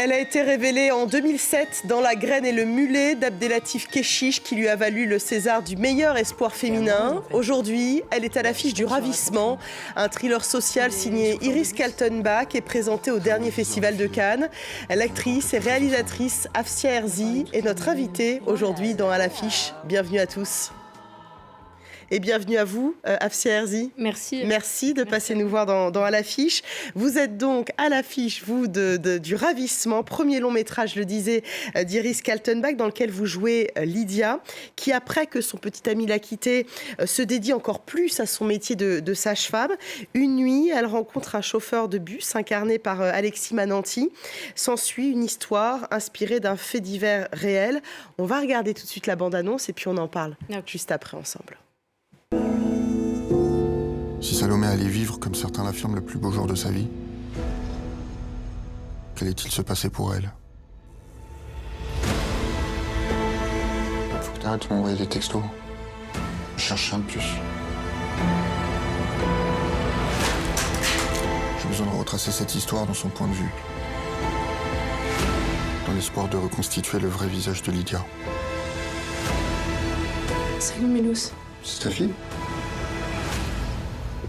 Elle a été révélée en 2007 dans La Graine et le Mulet d'Abdelatif Kechiche qui lui a valu le César du meilleur espoir féminin. Aujourd'hui, elle est à l'affiche du Ravissement, un thriller social signé Iris Kaltenbach et présenté au dernier festival de Cannes. L'actrice et réalisatrice Afsia Herzi est notre invitée aujourd'hui dans À l'affiche. Bienvenue à tous. Et bienvenue à vous, Afsia Herzi. Merci. Merci de passer nous voir dans À l'affiche. Vous êtes donc à l'affiche, vous, du Ravissement, premier long métrage, je le disais, d'Iris Kaltenbach, dans lequel vous jouez Lydia, qui, après que son petit ami l'a quittée, se dédie encore plus à son métier de sage-femme. Une nuit, elle rencontre un chauffeur de bus incarné par Alexis Mananti. S'ensuit une histoire inspirée d'un fait divers réel. On va regarder tout de suite la bande-annonce et puis on en parle juste après ensemble. Si Salomé allait vivre, comme certains l'affirment, le plus beau jour de sa vie, qu'allait-il se passer pour elle? Faut que t'arrêtes de m'envoyer des textos. Je cherche rien de plus. J'ai besoin de retracer cette histoire dans son point de vue, dans l'espoir de reconstituer le vrai visage de Lydia. Salut Milous. C'est ta fille?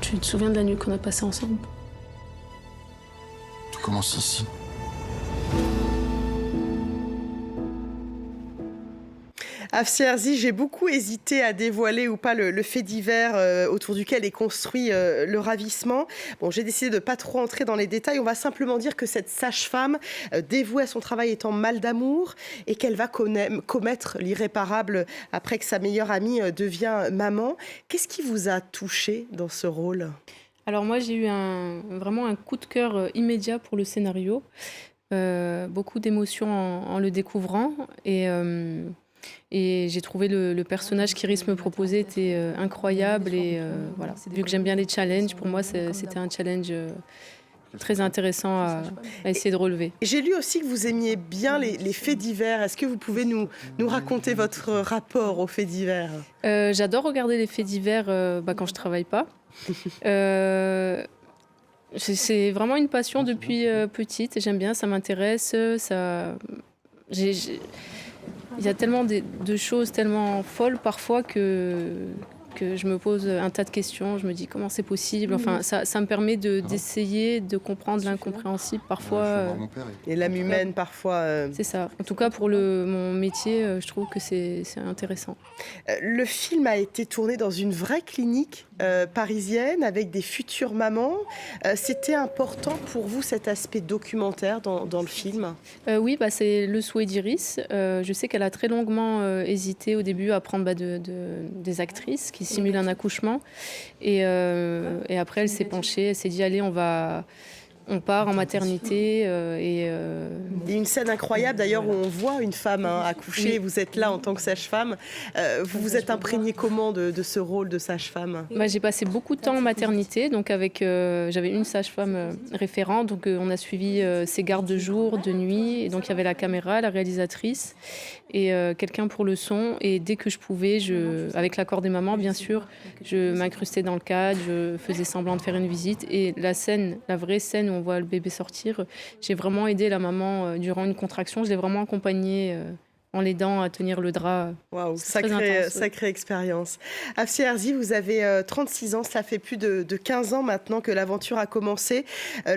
Tu te souviens de la nuit qu'on a passée ensemble? Tout commence ici. Afsia Herzi, j'ai beaucoup hésité à dévoiler ou pas le fait divers autour duquel est construit le Ravissement. Bon, j'ai décidé de ne pas trop entrer dans les détails. On va simplement dire que cette sage-femme, dévouée à son travail, est en mal d'amour et qu'elle va commettre l'irréparable après que sa meilleure amie devient maman. Qu'est-ce qui vous a touché dans ce rôle ? Alors moi, j'ai eu vraiment un coup de cœur immédiat pour le scénario. Beaucoup d'émotions en le découvrant. Et j'ai trouvé le personnage qu'Iris me proposait était incroyable. Et voilà. Vu que j'aime bien les challenges, pour moi, c'était un challenge très intéressant à essayer de relever. J'ai lu aussi que vous aimiez bien les faits divers. Est-ce que vous pouvez nous raconter votre rapport aux faits divers ? J'adore regarder les faits divers quand je ne travaille pas. C'est vraiment une passion depuis petite. J'aime bien, ça m'intéresse. Il y a tellement de choses tellement folles parfois que je me pose un tas de questions. Je me dis comment c'est possible. Enfin, ça me permet d'essayer de comprendre l'incompréhensible parfois. Et l'âme humaine parfois. C'est ça. En tout cas, pour mon métier, je trouve que c'est intéressant. Le film a été tourné dans une vraie clinique parisienne avec des futures mamans. C'était important pour vous cet aspect documentaire dans le film ? Oui, c'est le souhait d'Iris. Je sais qu'elle a très longuement hésité au début à prendre des actrices qui simulent un accouchement. Et après, elle s'est penchée, elle s'est dit, allez, on part en maternité. Il y a une scène incroyable d'ailleurs où on voit une femme accoucher. Oui. Vous êtes là en tant que sage-femme. Vous vous êtes imprégnée comment de ce rôle de sage-femme ? J'ai passé beaucoup de temps en maternité. Donc j'avais une sage-femme référente. Donc on a suivi ses gardes de jour, de nuit. Et donc il y avait la caméra, la réalisatrice et quelqu'un pour le son. Et dès que je pouvais, avec l'accord des mamans bien sûr, je m'incrustais dans le cadre, je faisais semblant de faire une visite. Et la vraie scène où on voit le bébé sortir, j'ai vraiment aidé la maman durant une contraction. Je l'ai vraiment accompagnée en l'aidant à tenir le drap. Waouh, sacrée expérience. Afsia Herzi, vous avez 36 ans, ça fait plus de 15 ans maintenant que l'aventure a commencé.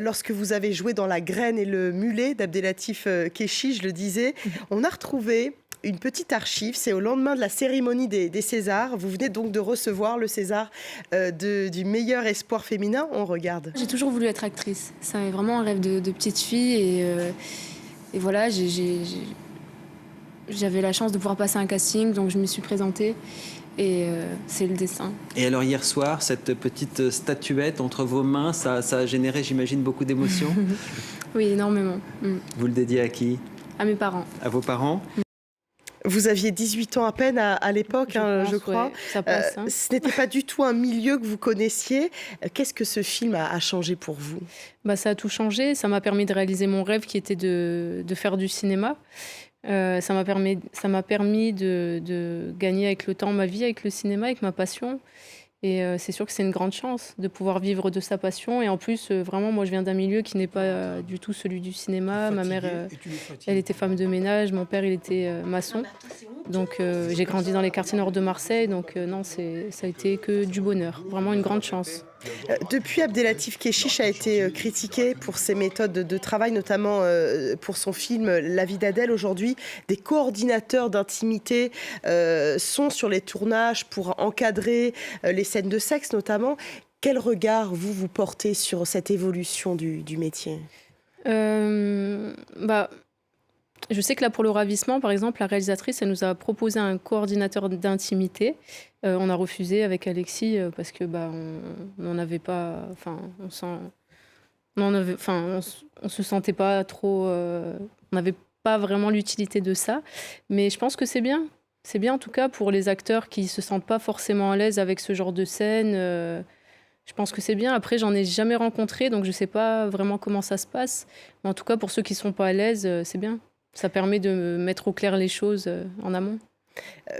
Lorsque vous avez joué dans La Graine et le Mulet d'Abdelatif Kechiche, je le disais, on a retrouvé une petite archive, c'est au lendemain de la cérémonie des Césars. Vous venez donc de recevoir le César du meilleur espoir féminin. On regarde. J'ai toujours voulu être actrice. C'est vraiment un rêve de petite fille. Et voilà, j'avais la chance de pouvoir passer un casting, donc je me suis présentée. Et c'est le destin. Et alors hier soir, cette petite statuette entre vos mains, ça a généré, j'imagine, beaucoup d'émotions. Oui, énormément. Vous le dédiez à qui ? À mes parents. À vos parents ? Vous aviez 18 ans à peine à l'époque, je crois. Ouais, ça passe, ce n'était pas du tout un milieu que vous connaissiez. Qu'est-ce que ce film a changé pour vous ? Ça a tout changé. Ça m'a permis de réaliser mon rêve qui était de faire du cinéma. Ça m'a permis de gagner avec le temps ma vie avec le cinéma, avec ma passion. Et c'est sûr que c'est une grande chance de pouvoir vivre de sa passion. Et en plus, vraiment, moi, je viens d'un milieu qui n'est pas du tout celui du cinéma. Ma mère, elle était femme de ménage. Mon père, il était maçon. Donc, j'ai grandi dans les quartiers nord de Marseille. Donc, non, ça a été que du bonheur. Vraiment une grande chance. Depuis, Abdelatif Kechiche a été critiqué pour ses méthodes de travail, notamment pour son film La vie d'Adèle. Aujourd'hui, des coordinateurs d'intimité sont sur les tournages pour encadrer les scènes de sexe notamment. Quel regard vous portez sur cette évolution du métier ? Je sais que là, pour le ravissement, par exemple, la réalisatrice, elle nous a proposé un coordinateur d'intimité. On a refusé avec Alexis parce que on n'en avait pas... Enfin, on se sentait pas trop... on n'avait pas vraiment l'utilité de ça. Mais je pense que c'est bien. C'est bien, en tout cas, pour les acteurs qui se sentent pas forcément à l'aise avec ce genre de scène. Je pense que c'est bien. Après, j'en ai jamais rencontré, donc je sais pas vraiment comment ça se passe. Mais en tout cas, pour ceux qui sont pas à l'aise, c'est bien. Ça permet de mettre au clair les choses en amont.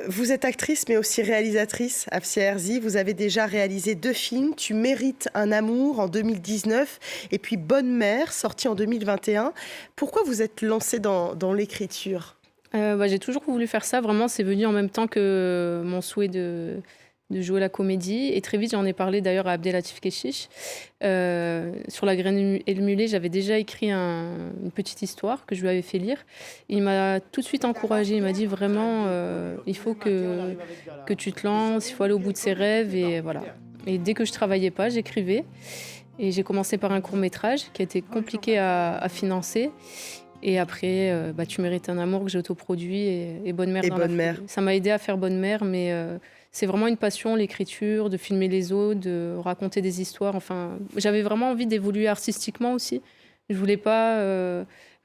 Vous êtes actrice, mais aussi réalisatrice, Afsia Herzi. Vous avez déjà réalisé 2 films. Tu mérites un amour en 2019 et puis Bonne mère, sorti en 2021. Pourquoi vous êtes lancée dans l'écriture ? J'ai toujours voulu faire ça. Vraiment, c'est venu en même temps que mon souhait de jouer la comédie. Et très vite, j'en ai parlé d'ailleurs à Abdelatif Kechiche. Sur La graine et le mulet, j'avais déjà écrit une petite histoire que je lui avais fait lire. Il m'a tout de suite encouragée. Il m'a dit vraiment, il faut que tu te lances, il faut aller au bout de ses rêves. Et voilà. Et dès que je travaillais pas, j'écrivais. Et j'ai commencé par un court-métrage qui a été compliqué à financer. Et après, Tu mérites un amour que j'ai autoproduit et Bonne mère. Ça m'a aidé à faire Bonne mère, mais c'est vraiment une passion, l'écriture, de filmer les autres, de raconter des histoires. Enfin, j'avais vraiment envie d'évoluer artistiquement aussi. Je voulais pas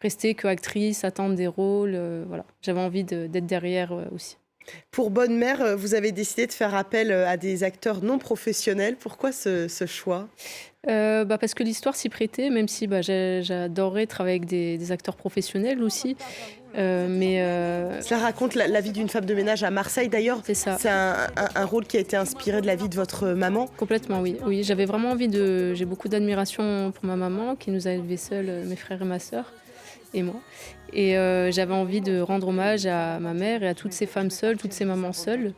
rester que actrice, attendre des rôles. Voilà, j'avais envie d'être derrière aussi. Pour Bonne mère, vous avez décidé de faire appel à des acteurs non professionnels. Pourquoi ce choix ? Parce que l'histoire s'y prêtait, même si j'adorerais travailler avec des acteurs professionnels aussi. Cela raconte la vie d'une femme de ménage à Marseille d'ailleurs. C'est ça. C'est un rôle qui a été inspiré de la vie de votre maman. Complètement, oui. Oui, j'avais vraiment envie j'ai beaucoup d'admiration pour ma maman qui nous a élevés seuls, mes frères et ma sœur et moi. Et j'avais envie de rendre hommage à ma mère et à toutes ces femmes seules, toutes ces mamans seules.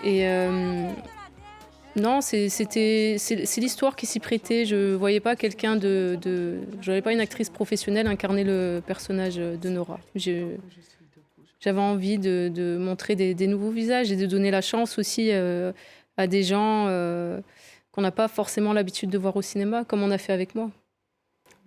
Et non, c'est l'histoire qui s'y prêtait. Je voyais pas quelqu'un je voyais pas une actrice professionnelle incarner le personnage de Nora. J'avais envie de montrer des nouveaux visages et de donner la chance aussi à des gens qu'on n'a pas forcément l'habitude de voir au cinéma, comme on a fait avec moi.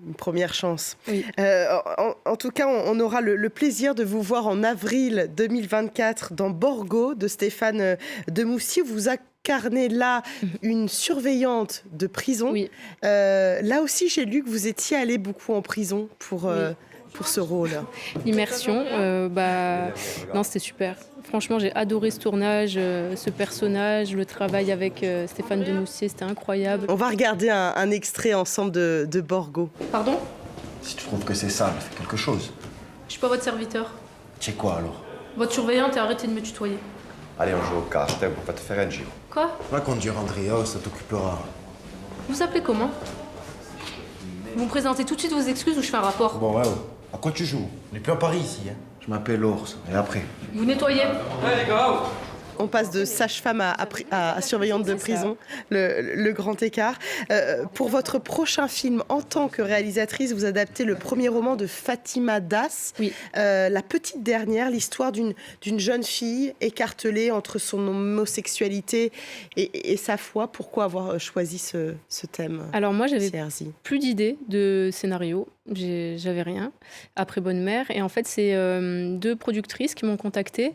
Une première chance. Oui. En tout cas, on aura le plaisir de vous voir en avril 2024 dans Borgo de Stéphane Demoustier. Vous incarnez là une surveillante de prison. Oui. Là aussi, j'ai lu que vous étiez allé beaucoup en prison pour ce rôle. L'immersion, non, c'était super. Franchement, j'ai adoré ce tournage, ce personnage, le travail avec Stéphane Demoustier, c'était incroyable. On va regarder un extrait ensemble de Borgo. Pardon ? Si tu trouves que c'est ça, fais quelque chose. Je suis pas votre serviteur. Tu sais quoi alors? Votre surveillante et arrêtez de me tutoyer. Allez, on joue au cash, on va te faire un giro. Quoi ? Va conduire Andrea, ça t'occupera. Vous vous appelez comment ? Vous me présentez tout de suite vos excuses ou je fais un rapport. Bon, ouais. À quoi tu joues? On n'est plus à Paris ici, hein. Je m'appelle Ours, et après? Vous nettoyez. On passe de sage-femme à surveillante de prison, le grand écart. Pour votre prochain film, en tant que réalisatrice, vous adaptez le premier roman de Fatima Das, Oui. La petite dernière, l'histoire d'une jeune fille écartelée entre son homosexualité et sa foi. Pourquoi avoir choisi ce thème? Alors moi, j'avais Herzi. plus d'idées de scénario. J'avais rien après Bonne mère. Et en fait, c'est 2 productrices qui m'ont contactée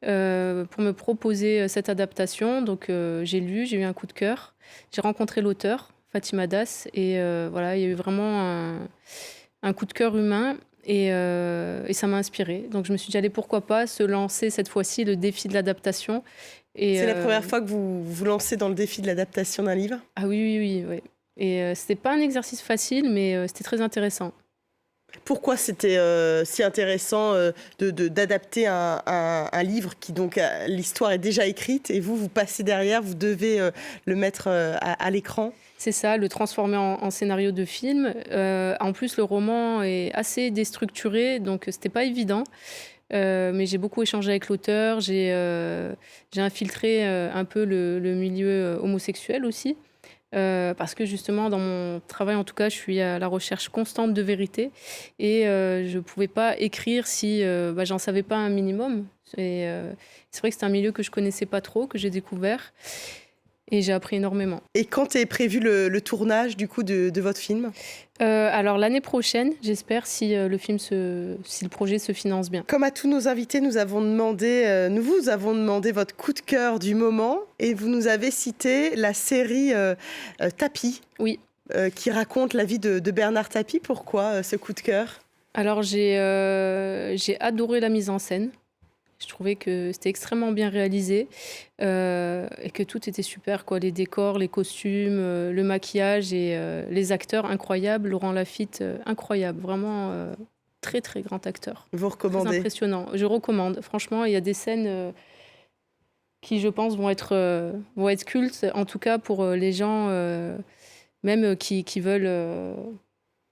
pour me proposer cette adaptation. Donc, j'ai lu, j'ai eu un coup de cœur. J'ai rencontré l'auteur, Fatima Das. Et voilà, il y a eu vraiment un coup de cœur humain. Et ça m'a inspirée. Donc, je me suis dit, allez, pourquoi pas se lancer cette fois-ci le défi de l'adaptation. C'est la première fois que vous vous lancez dans le défi de l'adaptation d'un livre? Ah oui. Et c'était pas un exercice facile, mais c'était très intéressant. Pourquoi c'était si intéressant d'adapter un livre qui, donc, l'histoire est déjà écrite et vous passez derrière, vous devez le mettre à l'écran? C'est ça, le transformer en scénario de film. En plus, le roman est assez déstructuré, donc c'était pas évident. Mais j'ai beaucoup échangé avec l'auteur, j'ai infiltré un peu le milieu homosexuel aussi. Parce que justement, dans mon travail, en tout cas, je suis à la recherche constante de vérité et je ne pouvais pas écrire si j'en savais pas un minimum. Et c'est vrai que c'est un milieu que je connaissais pas trop, que j'ai découvert et j'ai appris énormément. Et quand est prévu le tournage du coup de votre film? Alors l'année prochaine, j'espère, si le projet se finance bien. Comme à tous nos invités, nous vous avons demandé votre coup de cœur du moment et vous nous avez cité la série Tapie. Oui. Qui raconte la vie de Bernard Tapie. Pourquoi ce coup de cœur? Alors j'ai adoré la mise en scène. Je trouvais que c'était extrêmement bien réalisé et que tout était super, quoi. Les décors, les costumes, le maquillage et les acteurs incroyables. Laurent Lafitte, incroyable, vraiment très très grand acteur. Vous recommandez? Très impressionnant. Je recommande. Franchement, il y a des scènes qui, je pense, vont être cultes, en tout cas pour les gens même qui veulent...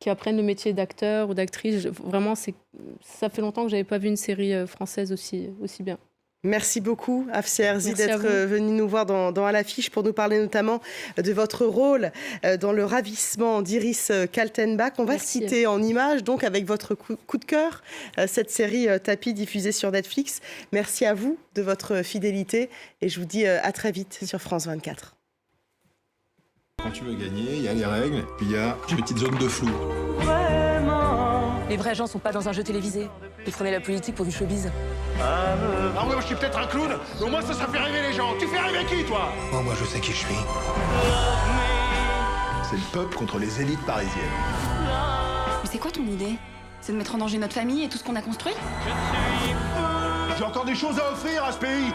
qui apprennent le métier d'acteur ou d'actrice. Vraiment, ça fait longtemps que je n'avais pas vu une série française aussi bien. Merci beaucoup, Hafsé Herzi, d'être venu nous voir dans À l'affiche pour nous parler notamment de votre rôle dans le ravissement d'Iris Kaltenbach. On va citer en images, donc avec votre coup de cœur, cette série Tapie diffusée sur Netflix. Merci à vous de votre fidélité et je vous dis à très vite sur France 24. Quand tu veux gagner, il y a les règles, puis il y a une petite zone de flou. Les vrais gens sont pas dans un jeu télévisé. Ils prenaient la politique pour du showbiz. Ah ouais, moi je suis peut-être un clown, mais au moins ça fait rêver les gens. Tu fais rêver qui, toi? Oh, moi je sais qui je suis. C'est le peuple contre les élites parisiennes. Mais c'est quoi ton idée? C'est de mettre en danger notre famille et tout ce qu'on a construit? J'ai encore des choses à offrir à ce pays.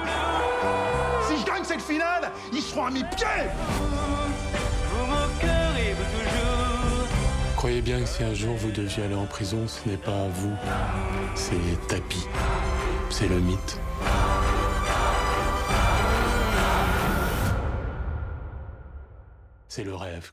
Si je gagne cette finale, ils seront à mes pieds. Croyez bien que si un jour vous deviez aller en prison, ce n'est pas vous, c'est Tapie. C'est le mythe. C'est le rêve.